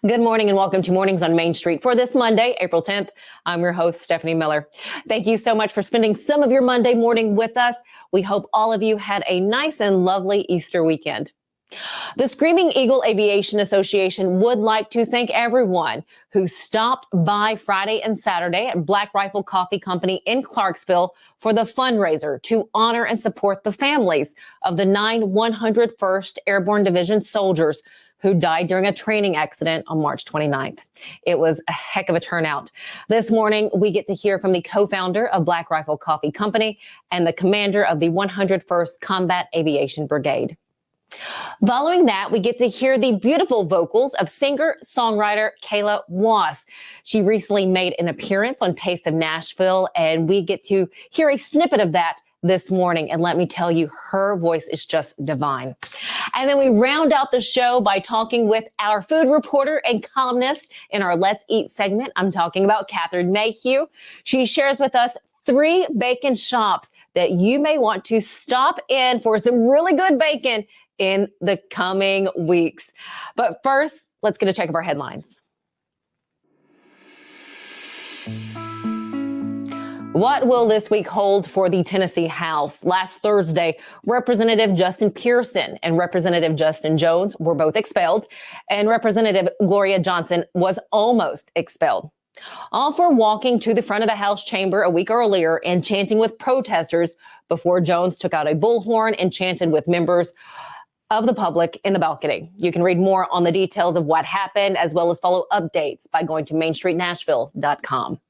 Good morning and welcome to Mornings on Main Street for this Monday, April 10th. I'm your host, Stefanie Miller. Thank you so much for spending some of your Monday morning with us. We hope all of you had a nice and lovely Easter weekend. The Screaming Eagle Aviation Association would like to thank everyone who stopped by Friday and Saturday at Black Rifle Coffee Company in Clarksville for the fundraiser to honor and support the families of the 9 101st Airborne Division soldiers who died during a training accident on March 29th. It was a heck of a turnout. This morning, we get to hear from the co-founder of Black Rifle Coffee Company and the commander of the 101st Combat Aviation Brigade. Following that, we get to hear the beautiful vocals of singer-songwriter Kayla Wass. She recently made an appearance on Taste of Nashville, and we get to hear a snippet of that this morning. And let me tell you, her voice is just divine. And then we round out the show by talking with our food reporter and columnist in our Let's Eat segment. I'm talking about Catherine Mayhew. She shares with us 3 bacon shops that you may want to stop in for some really good bacon in the coming weeks. But first, let's get a check of our headlines. What will this week hold for the Tennessee House? Last Thursday, Representative Justin Pearson and Representative Justin Jones were both expelled, and Representative Gloria Johnson was almost expelled. All for walking to the front of the House chamber a week earlier and chanting with protesters before Jones took out a bullhorn and chanted with members of the public in the balcony. You can read more on the details of what happened, as well as follow updates by going to mainstreetnashville.com.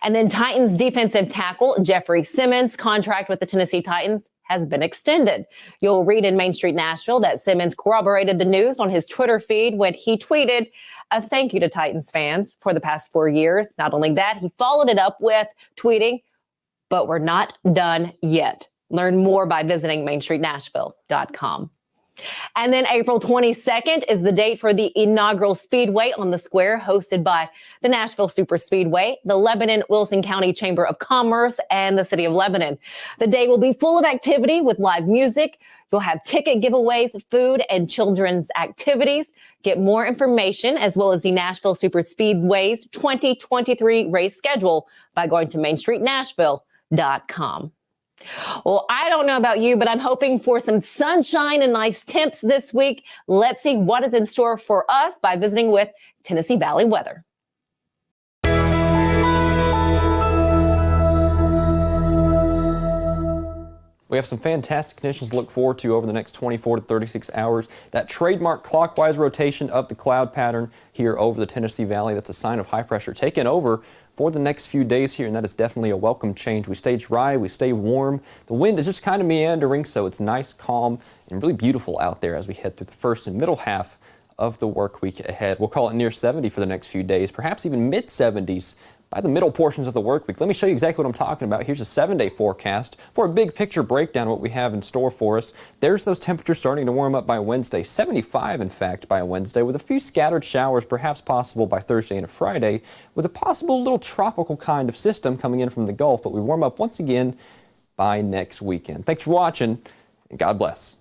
And then Titans defensive tackle Jeffrey Simmons' contract with the Tennessee Titans has been extended. You'll read in Main Street Nashville that Simmons corroborated the news on his Twitter feed when he tweeted a thank you to Titans fans for the past 4 years. Not only that, he followed it up with tweeting, "But we're not done yet." Learn more by visiting mainstreetnashville.com. And then April 22nd is the date for the inaugural Speedway on the Square, hosted by the Nashville Super Speedway, the Lebanon-Wilson County Chamber of Commerce, and the City of Lebanon. The day will be full of activity with live music. You'll have ticket giveaways, food, and children's activities. Get more information, as well as the Nashville Super Speedway's 2023 race schedule, by going to mainstreetnashville.com. Well, I don't know about you, but I'm hoping for some sunshine and nice temps this week. Let's see what is in store for us by visiting with Tennessee Valley Weather. We have some fantastic conditions to look forward to over the next 24 to 36 hours. That trademark clockwise rotation of the cloud pattern here over the Tennessee Valley, that's a sign of high pressure taking over for the next few days here, and that is definitely a welcome change. We stay dry, we stay warm. The wind is just kind of meandering, so it's nice, calm, and really beautiful out there as we head through the first and middle half of the work week ahead. We'll call it near 70 for the next few days, perhaps even mid-70s by the middle portions of the work week. Let me show you exactly what I'm talking about. Here's a 7-day forecast for a big picture breakdown of what we have in store for us. There's those temperatures starting to warm up by Wednesday, 75 in fact by Wednesday, with a few scattered showers perhaps possible by Thursday and Friday, with a possible little tropical kind of system coming in from the Gulf, but we warm up once again by next weekend. Thanks for watching, and God bless.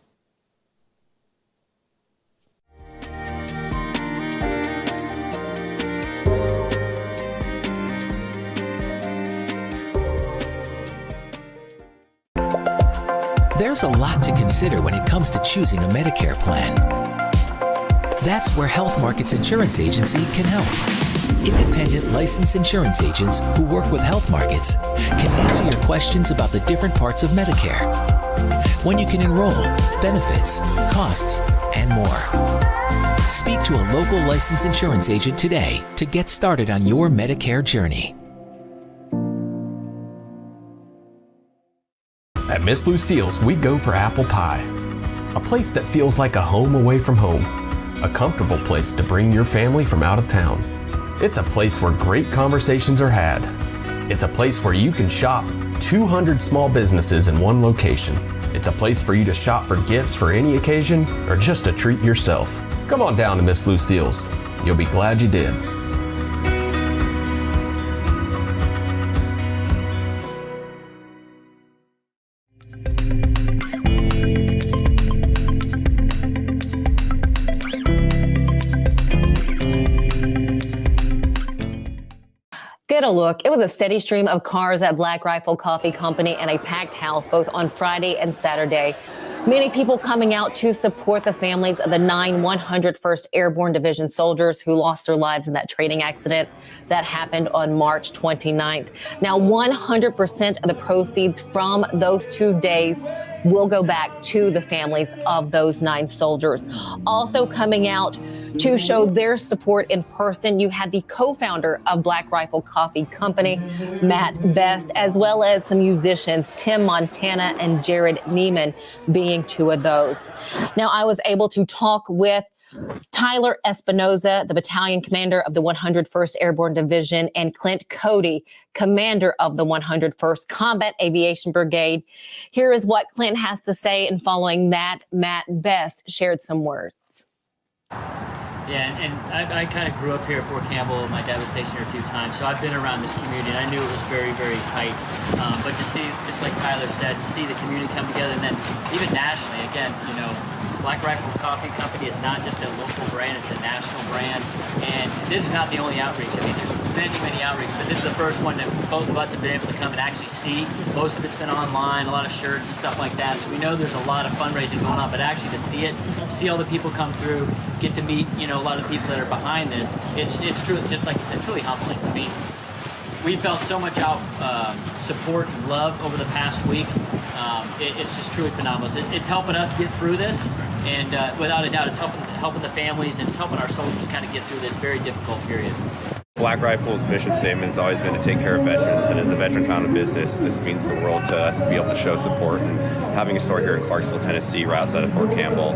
There's a lot to consider when it comes to choosing a Medicare plan. That's where Health Markets Insurance Agency can help. Independent licensed insurance agents who work with Health Markets can answer your questions about the different parts of Medicare, when you can enroll, benefits, costs, and more. Speak to a local licensed insurance agent today to get started on your Medicare journey. At Miss Lucille's, we go for apple pie. A place that feels like a home away from home. A comfortable place to bring your family from out of town. It's a place where great conversations are had. It's a place where you can shop 200 small businesses in one location. It's a place for you to shop for gifts for any occasion or just to treat yourself. Come on down to Miss Lucille's. You'll be glad you did. Get a look. It was a steady stream of cars at Black Rifle Coffee Company and a packed house both on Friday and Saturday. Many people coming out to support the families of the 9 101st Airborne Division soldiers who lost their lives in that training accident that happened on March 29th. Now, 100% of the proceeds from those 2 days will go back to the families of those 9 soldiers. Also coming out to show their support in person, you had the co-founder of Black Rifle Coffee Company, Matt Best, as well as some musicians, Tim Montana and Jared Neiman being 2 of those. Now, I was able to talk with Tyler Espinoza, the battalion commander of the 101st Airborne Division, and Clint Cody, commander of the 101st Combat Aviation Brigade. Here is what Clint has to say, and following that, Matt Best shared some words. Yeah, and I kind of grew up here at Fort Campbell. My dad was stationed here a few times, so I've been around this community, and I knew it was very, very tight. But to see, just like Tyler said, to see the community come together, and then even nationally, again, you know, Black Rifle Coffee Company is not just a local brand, it's a national brand. And this is not the only outreach. I mean, there's many outreach, but this is the first one that both of us have been able to come and actually see. Most of it's been online, a lot of shirts and stuff like that. So we know there's a lot of fundraising going on, but actually to see it, see all the people come through, get to meet, you know, a lot of the people that are behind this, it's truly, just like you said, truly humbling. I mean, we felt so much support and love over the past week. It's just truly phenomenal. It's helping us get through this, and without a doubt, it's helping the families, and it's helping our soldiers kind of get through this very difficult period. Black Rifle's mission statement has always been to take care of veterans, and as a veteran-founded business, this means the world to us to be able to show support. And having a store here in Clarksville, Tennessee, right outside of Fort Campbell,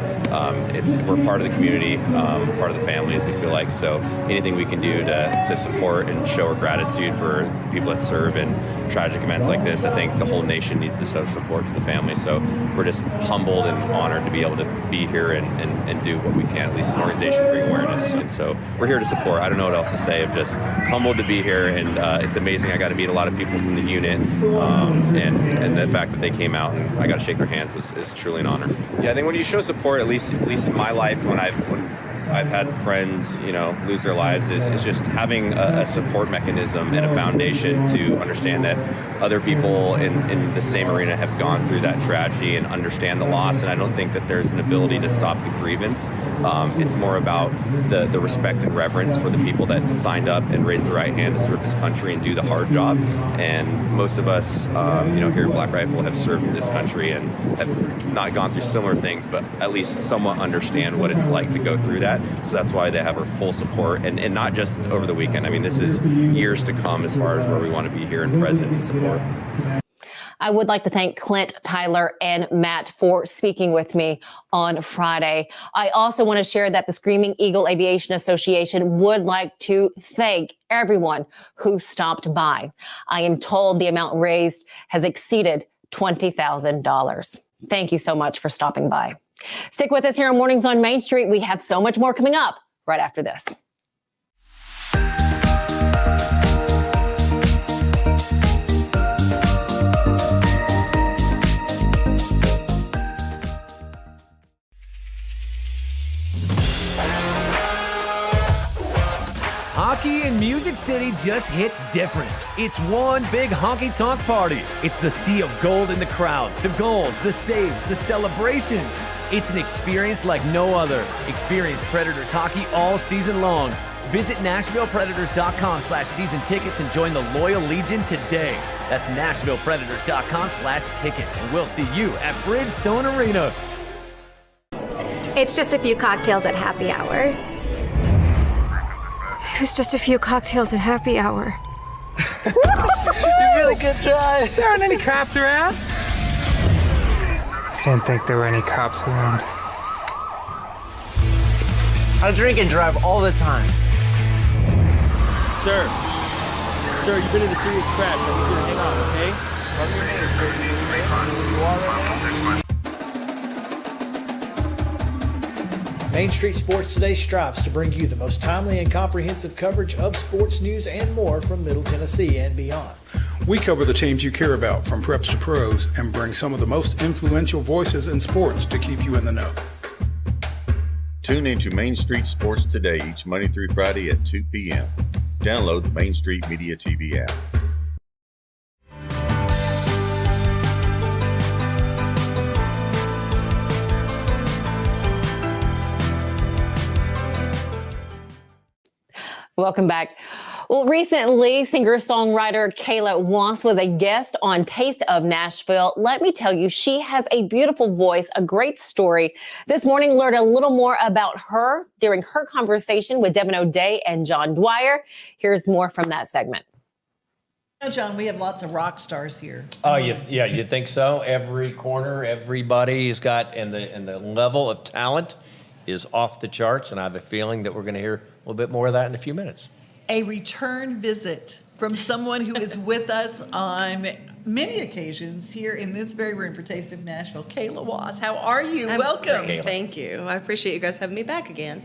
we're part of the community, part of the families, we feel like. So anything we can do to support and show our gratitude for the people that serve in tragic events like this, I think the whole nation needs to show support for the family. So we're just humbled and honored to be able to be here and do what we can, at least an organization, bring awareness. And so we're here to support. I don't know what else to say. I'm just humbled to be here, and it's amazing. I got to meet a lot of people from the unit, and the fact that they came out and I got to shake their hands is truly an honor. Yeah, I think when you show support, at least in my life, when I've had friends, you know, lose their lives, is just having a support mechanism and a foundation to understand that other people in the same arena have gone through that tragedy and understand the loss. And I don't think that there's an ability to stop the grievance. It's more about the respect and reverence for the people that signed up and raised the right hand to serve this country and do the hard job. And most of us, you know, here at Black Rifle have served in this country and have not gone through similar things, but at least somewhat understand what it's like to go through that. So that's why they have our full support, and not just over the weekend. I mean, this is years to come as far as where we want to be here and present and support. I would like to thank Clint, Tyler, and Matt for speaking with me on Friday. I also want to share that the Screaming Eagle Aviation Association would like to thank everyone who stopped by. I am told the amount raised has exceeded $20,000. Thank you so much for stopping by. Stick with us here on Mornings on Main Street. We have so much more coming up right after this. Hockey in Music City just hits different. It's one big honky-tonk party. It's the sea of gold in the crowd, the goals, the saves, the celebrations. It's an experience like no other. Experience Predators hockey all season long. Visit NashvillePredators.com/season tickets and join the Loyal Legion today. That's NashvillePredators.com/tickets, and we'll see you at Bridgestone Arena. It's just a few cocktails at happy hour. It was just a few cocktails at happy hour. You really good try. There aren't any cops around. I didn't think there were any cops around. I drink and drive all the time. Sir, you've been in a serious crash. I need you to hang on, okay? Tell me your name, sir. You are right now? Main Street Sports Today strives to bring you the most timely and comprehensive coverage of sports news and more from Middle Tennessee and beyond. We cover the teams you care about from preps to pros and bring some of the most influential voices in sports to keep you in the know. Tune into Main Street Sports Today each Monday through Friday at 2 p.m. Download the Main Street Media TV app. Welcome back. Well, recently, singer-songwriter Kayla was a guest on Taste of Nashville. Let me tell you, she has a beautiful voice, a great story. This morning, learned a little more about her during her conversation with Devon O'Day and John Dwyer. Here's more from that segment. John, we have lots of rock stars here. Oh, yeah, you think so? Every corner, everybody's got, and the level of talent is off the charts, and I have a feeling that we're going to hear a little bit more of that in a few minutes. A return visit from someone who is with us on many occasions here in this very room for Taste of Nashville. Kayla Was, how are you? Welcome. Kayla. Thank you. I appreciate you guys having me back again.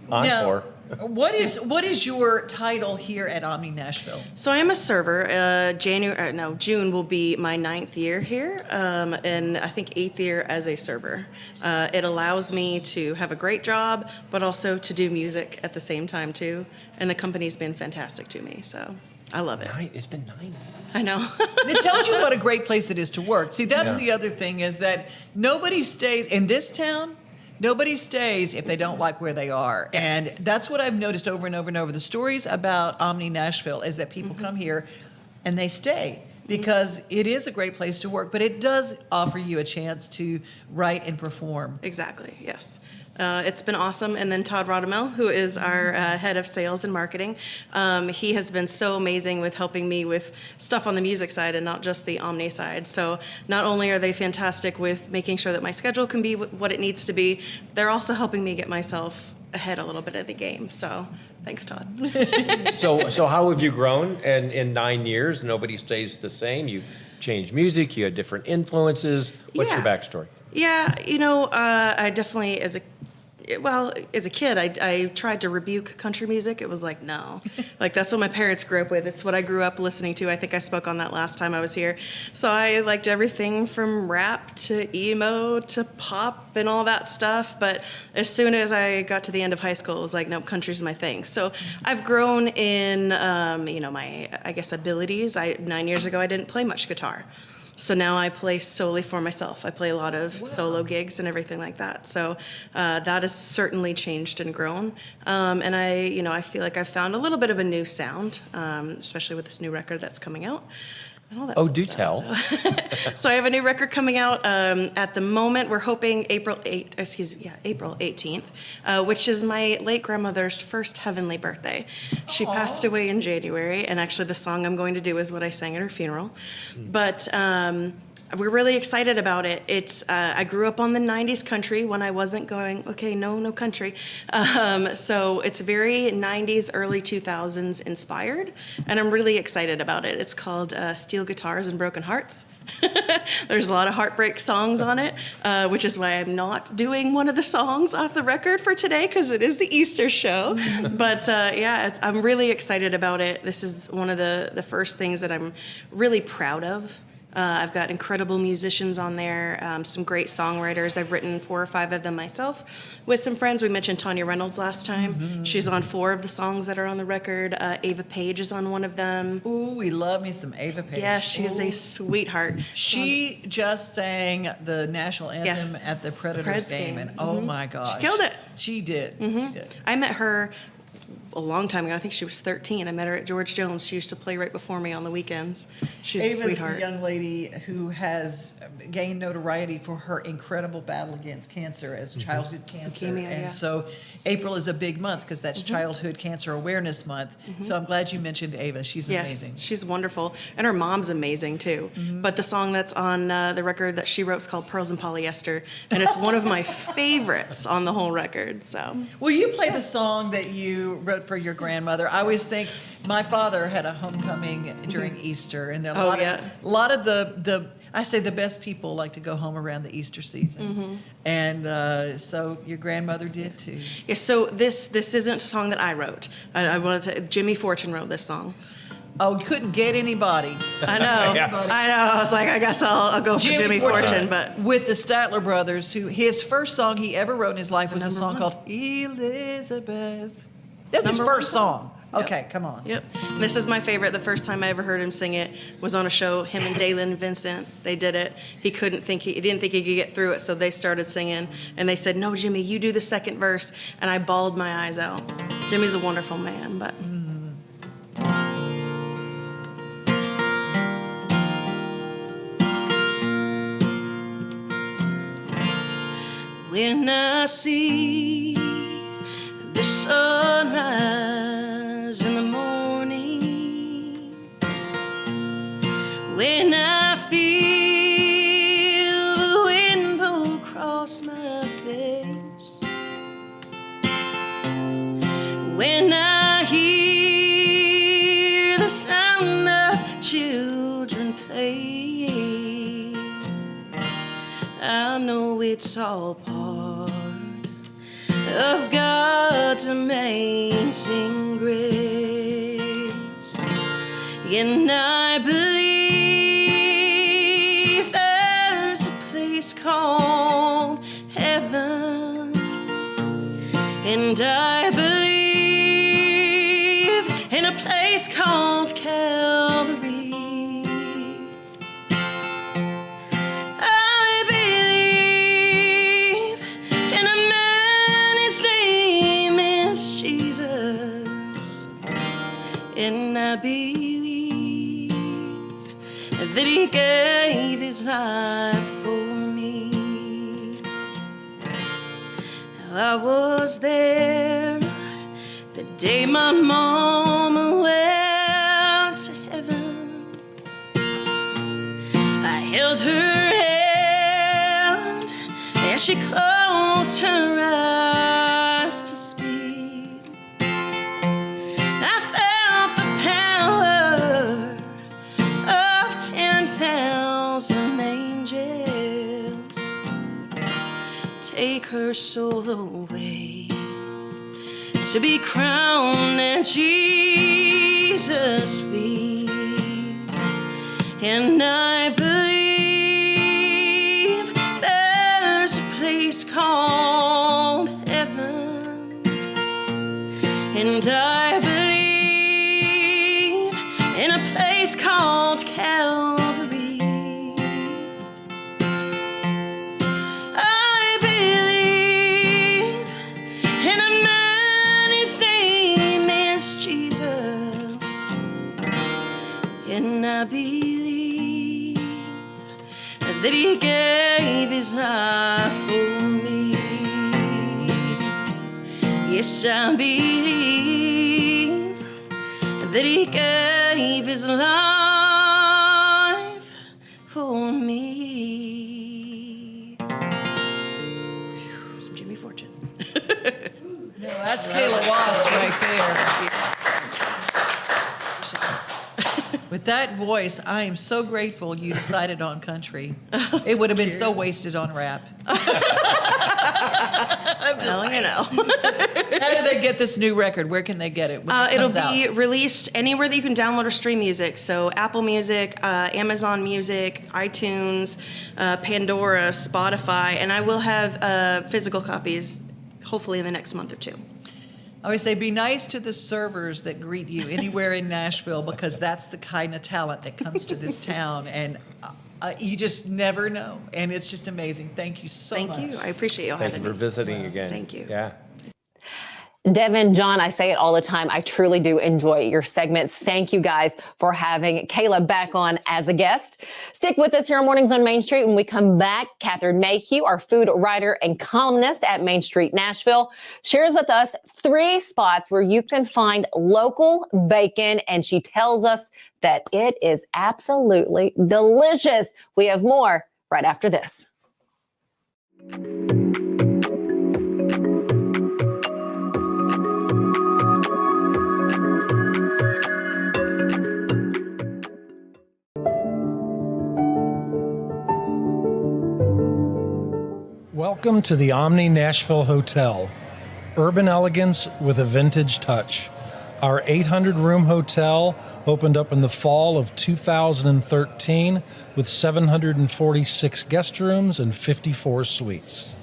Now, what is your title here at Omni Nashville? So I am a server. June will be my 9th year here, and I think 8th year as a server. It allows me to have a great job, but also to do music at the same time too. And the company's been fantastic to me, so I love it. It's been 9. I know. It tells you what a great place it is to work. See, that's the other thing, is that nobody stays in this town. Nobody stays if they don't like where they are. Yeah. And that's what I've noticed over and over and over. The stories about Omni Nashville is that people come here and they stay because it is a great place to work, but it does offer you a chance to write and perform. Exactly, yes. It's been awesome. And then Todd Rodamel, who is our head of sales and marketing, he has been so amazing with helping me with stuff on the music side and not just the Omni side. So not only are they fantastic with making sure that my schedule can be what it needs to be, they're also helping me get myself ahead a little bit of the game. So thanks, Todd. So how have you grown? And in 9 years, nobody stays the same. You change music, you had different influences. What's your backstory? Yeah, I definitely, as a kid, I tried to rebuke country music. It was like, no. Like, that's what my parents grew up with. It's what I grew up listening to. I think I spoke on that last time I was here. So I liked everything from rap to emo to pop and all that stuff. But as soon as I got to the end of high school, it was like, no, country's my thing. So I've grown in, my, abilities. 9 years ago, I didn't play much guitar. So now I play solely for myself. I play a lot of solo gigs and everything like that. So that has certainly changed and grown. And I feel like I've found a little bit of a new sound, especially with this new record that's coming out. And all that do tell. So I have a new record coming out. At the moment, we're hoping April 18th, which is my late grandmother's first heavenly birthday. She passed away in January, and actually the song I'm going to do is what I sang at her funeral. But we're really excited about it. It's I grew up on the 90s country when I wasn't going, no country. So it's very 90s, early 2000s inspired, and I'm really excited about it. It's called Steel Guitars and Broken Hearts. There's a lot of heartbreak songs on it, which is why I'm not doing one of the songs off the record for today, because it is the Easter show. But I'm really excited about it. This is one of the first things that I'm really proud of. I've got incredible musicians on there, some great songwriters. I've written 4 or 5 of them myself with some friends. We mentioned Tanya Reynolds last time. Mm-hmm. She's on 4 of the songs that are on the record. Ava Page is on one of them. Ooh, we love me some Ava Page. Yeah, she's a sweetheart. She just sang the national anthem at the Predators game, and oh my gosh. She killed it. She did. Mm-hmm. She did. I met her a long time ago. I think she was 13. I met her at George Jones. She used to play right before me on the weekends. She's Ava's a sweetheart. The young lady who has gained notoriety for her incredible battle against cancer as childhood cancer. Leukemia, and so April is a big month because that's Childhood Cancer Awareness Month. So I'm glad you mentioned Ava. She's amazing. She's wonderful. And her mom's amazing too. But the song that's on the record that she wrote is called Pearls and Polyester. And it's one of my favorites on the whole record. So, will you play the song that you wrote for your grandmother? I always think my father had a homecoming during Easter, and there are a lot of the I say the best people like to go home around the Easter season, and so your grandmother did too. Yeah. So this isn't a song that I wrote. I wanted to. Jimmy Fortune wrote this song. Oh, couldn't get anybody. I know. I know. I was like, I guess I'll go for Jimmy Fortune, but with the Statler brothers, who his first song he ever wrote in his life was a song called Elizabeth. That's his first song. Okay, come on. Yep. This is my favorite. The first time I ever heard him sing it was on a show, him and Dalen Vincent. They did it. He didn't think he could get through it, so they started singing. And they said, no, Jimmy, you do the second verse. And I bawled my eyes out. Jimmy's a wonderful man, but... When I see the sunrise in the morning, when I feel the wind blow across my face, when I hear the sound of children playing, I know it's all part of God's amazing grace. And I believe there's a place called heaven. And I believe in a place called Calvary. And I believe that he gave his life for me. Now I was there the day my mama went to heaven. I held her hand as she closed her eyes to speak. Take her soul away to be crowned at Jesus' feet. And I believe there's a place called heaven. And I believe in a place called Calvary. And I believe that he gave his life for me. Yes, I believe that he gave his life for me. Some Jimmy Fortune. No, that's Kayla Wass right there. With that voice, I am so grateful you decided on country. It would have been so wasted on rap. Well, you know. How do they get this new record? Where can they get it? It'll be released anywhere that you can download or stream music. So Apple Music, Amazon Music, iTunes, Pandora, Spotify, and I will have physical copies hopefully in the next month or two. I always say be nice to the servers that greet you anywhere in Nashville, because that's the kind of talent that comes to this town, and you just never know, and it's just amazing. Thank you so much. Thank you. I appreciate y'all having me. Thank you for visiting again. Thank you. Yeah. Devon, John, I say it all the time. I truly do enjoy your segments. Thank you guys for having Kayla back on as a guest. Stick with us here on Mornings on Main Street. When we come back, Catherine Mayhew, our food writer and columnist at Main Street Nashville, shares with us 3 spots where you can find local bacon, and she tells us that it is absolutely delicious. We have more right after this. Welcome to the Omni Nashville Hotel. Urban elegance with a vintage touch. Our 800-room hotel opened up in the fall of 2013 with 746 guest rooms and 54 suites.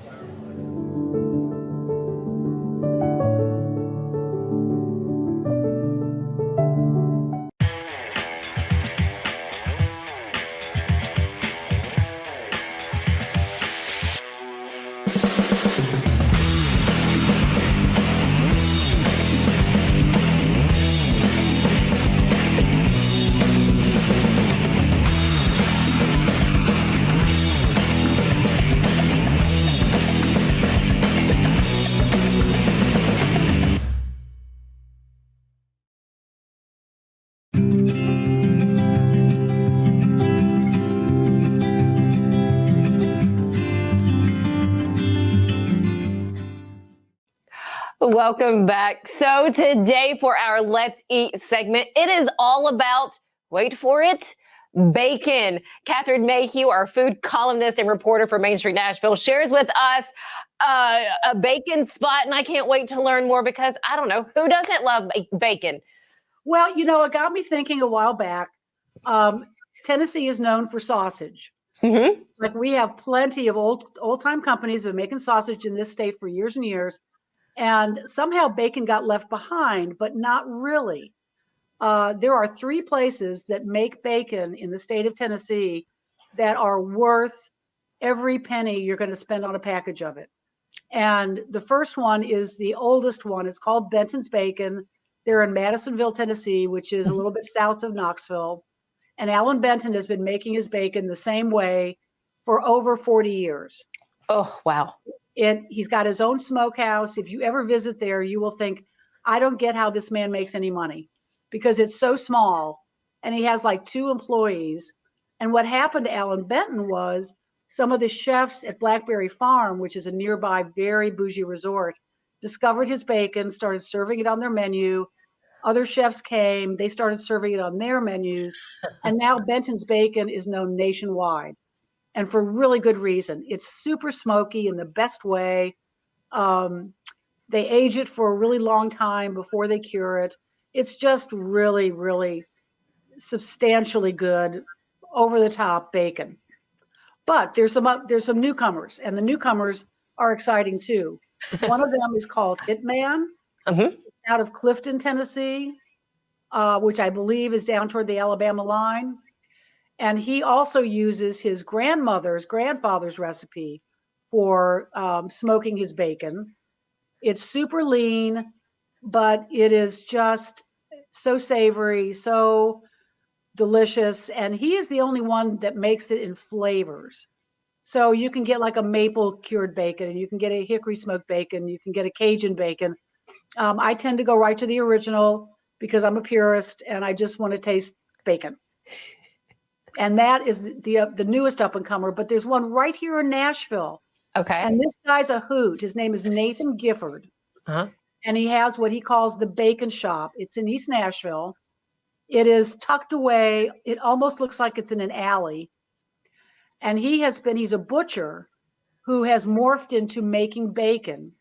Welcome back. So today for our Let's Eat segment, it is all about, wait for it, bacon. Catherine Mayhew, our food columnist and reporter for Main Street Nashville, shares with us a bacon spot, and I can't wait to learn more because I don't know, who doesn't love bacon? Well, you know, it got me thinking a while back. Tennessee is known for sausage. Mm-hmm. Like we have plenty of old-time companies been making sausage in this state for years and years. And somehow bacon got left behind, but not really. There are 3 places that make bacon in the state of Tennessee that are worth every penny you're going to spend on a package of it. And the first one is the oldest one. It's called Benton's Bacon. They're in Madisonville, Tennessee, which is a little bit south of Knoxville. And Alan Benton has been making his bacon the same way for over 40 years. Oh, wow. He's got his own smokehouse. If you ever visit there, you will think, I don't get how this man makes any money because it's so small and he has like 2 employees. And what happened to Alan Benton was some of the chefs at Blackberry Farm, which is a nearby very bougie resort, discovered his bacon, started serving it on their menu. Other chefs came, they started serving it on their menus. And now Benton's Bacon is known nationwide. And for really good reason. It's super smoky in the best way. They age it for a really long time before they cure it. It's just really, really substantially good, over the top bacon. But there's some newcomers, and the newcomers are exciting too. One of them is called Hitman, out of Clifton, Tennessee, which I believe is down toward the Alabama line. And he also uses his grandfather's recipe for smoking his bacon. It's super lean, but it is just so savory, so delicious. And he is the only one that makes it in flavors. So you can get like a maple cured bacon, and you can get a hickory smoked bacon, you can get a Cajun bacon. I tend to go right to the original because I'm a purist and I just want to taste bacon. And that is the newest up and comer, but there's one right here in Nashville. Okay. And this guy's a hoot. His name is Nathan Gifford. And he has what he calls the Bacon Shop. It's in East Nashville. It is tucked away. It almost looks like it's in an alley. And he's a butcher who has morphed into making bacon.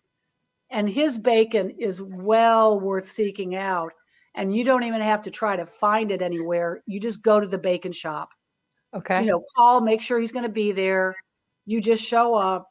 And his bacon is well worth seeking out. And you don't even have to try to find it anywhere. You just go to the Bacon Shop. Okay. You know, call, make sure he's going to be there. You just show up.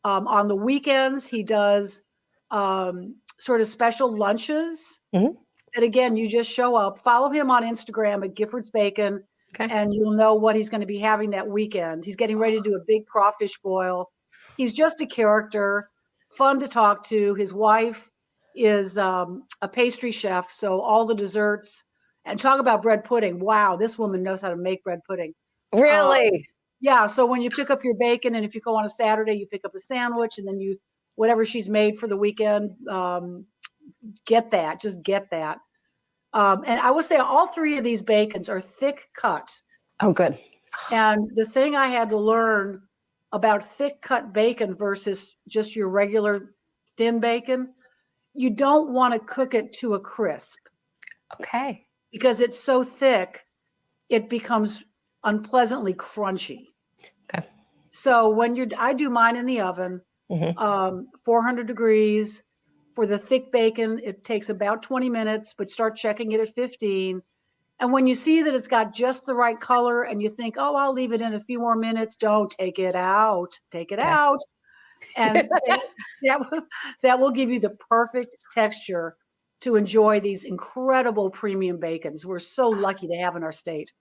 On the weekends, he does sort of special lunches. And again, you just show up. Follow him on Instagram at Gifford's Bacon, and you'll know what he's going to be having that weekend. He's getting ready to do a big crawfish boil. He's just a character, fun to talk to. His wife is a pastry chef, so all the desserts. And talk about bread pudding. Wow, this woman knows how to make bread pudding. Really? Yeah. So when you pick up your bacon, and if you go on a Saturday, you pick up a sandwich, and then whatever she's made for the weekend, get that. Just get that. And I would say all 3 of these bacons are thick cut. Oh, good. And the thing I had to learn about thick cut bacon versus just your regular thin bacon, you don't want to cook it to a crisp. Okay. Because it's so thick, it becomes unpleasantly crunchy. Okay. So I do mine in the oven, 400 degrees. For the thick bacon, it takes about 20 minutes, but start checking it at 15. And when you see that it's got just the right color and you think, oh, I'll leave it in a few more minutes, don't take it out. Take it out. And that will give you the perfect texture to enjoy these incredible premium bacons we're so lucky to have in our state.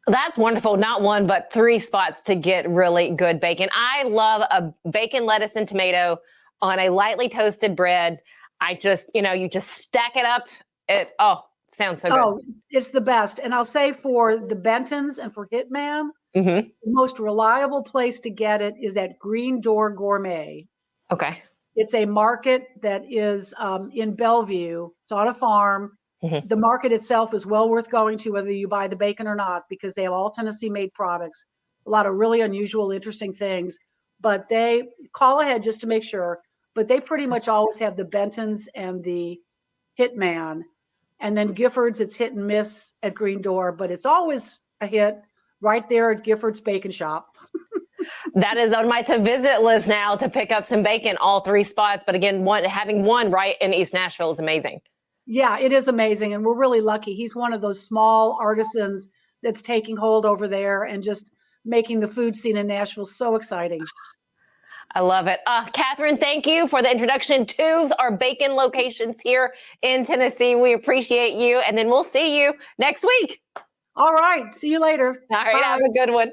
That's wonderful. Not 1, but 3 spots to get really good bacon. I love a bacon, lettuce, and tomato on a lightly toasted bread. You just stack it up. Sounds so good. Oh, it's the best. And I'll say for the Bentons and for Hitman, the most reliable place to get it is at Green Door Gourmet. Okay. It's a market that is in Bellevue. It's on a farm. The market itself is well worth going to, whether you buy the bacon or not, because they have all Tennessee-made products, a lot of really unusual, interesting things. But they call ahead just to make sure. but they pretty much always have the Bentons and the Hitman. And then Gifford's, it's hit and miss at Green Door, but it's always a hit right there at Gifford's Bacon Shop. That is on my to visit list now, to pick up some bacon, all 3 spots. But again, having one right in East Nashville is amazing. Yeah, it is amazing. And we're really lucky. He's one of those small artisans that's taking hold over there and just making the food scene in Nashville so exciting. I love it. Catherine, thank you for the introduction to our bacon locations here in Tennessee. We appreciate you. And then we'll see you next week. All right. See you later. All right. Bye. Have a good one.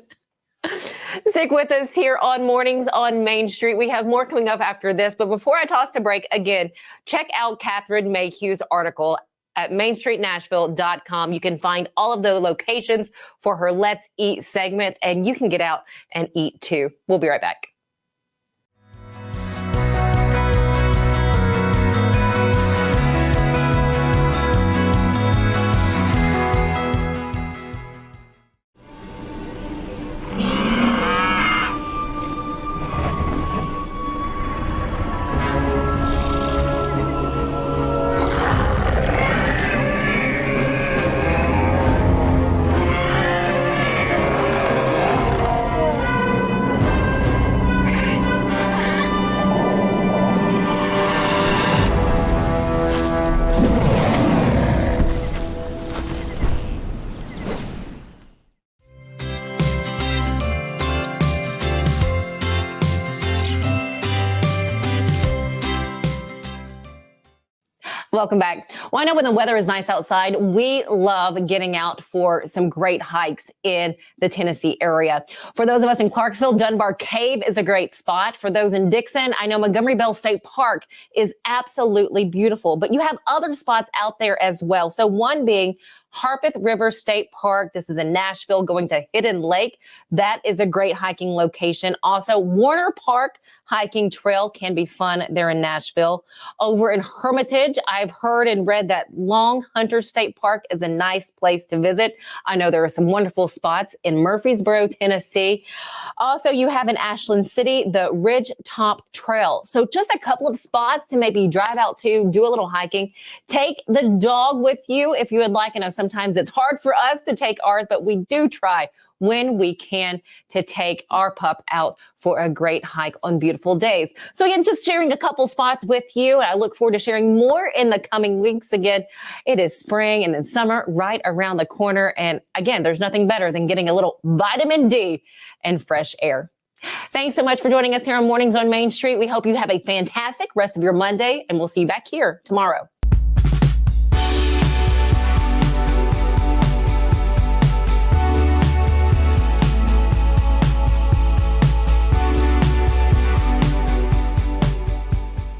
Stick with us here on Mornings on Main Street. We have more coming up after this. But before I toss to break, again, check out Catherine Mayhew's article at mainstreetnashville.com. You can find all of the locations for her Let's Eat segments, and you can get out and eat too. We'll be right back. Welcome back. Well, I know when the weather is nice outside, we love getting out for some great hikes in the Tennessee area. For those of us in Clarksville, Dunbar Cave is a great spot. For those in Dixon, I know Montgomery Bell State Park is absolutely beautiful, but you have other spots out there as well. So one being Harpeth River State Park. This is in Nashville, going to Hidden Lake. That is a great hiking location. Also, Warner Park hiking trail can be fun there in Nashville. Over in Hermitage, I've heard and read that Long Hunter State Park is a nice place to visit. I know there are some wonderful spots in Murfreesboro, Tennessee. Also, you have in Ashland City, the Ridge Top Trail. So just a couple of spots to maybe drive out to, do a little hiking. Take the dog with you if you would like. I know sometimes it's hard for us to take ours, but we do try when we can to take our pup out for a great hike on beautiful days. So again, just sharing a couple spots with you. I look forward to sharing more in the coming weeks. Again, it is spring and then summer right around the corner. And again, there's nothing better than getting a little vitamin D and fresh air. Thanks so much for joining us here on Mornings on Main Street. We hope you have a fantastic rest of your Monday, and we'll see you back here tomorrow.